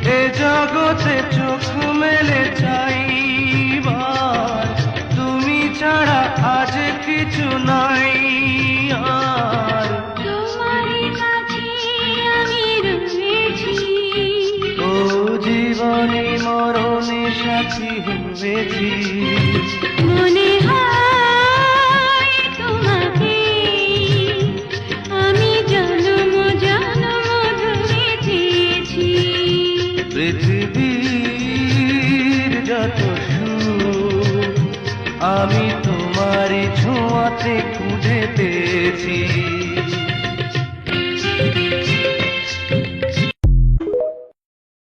এ জগতে চোখ মেলে চাইবার, তুমি ছাড়া আজ কিছু নাই আর। তোমারই কাছে আমি রয়েছি, ও জীবনে মরণে সাথী হয়েছি। মনে হয় তোমাকে আমি জন্ম জন্ম ধরে চেয়েছি। পৃথিবীর যত সুখ আমি তোমারই ছোঁয়াতে খুঁজে পেয়েছি।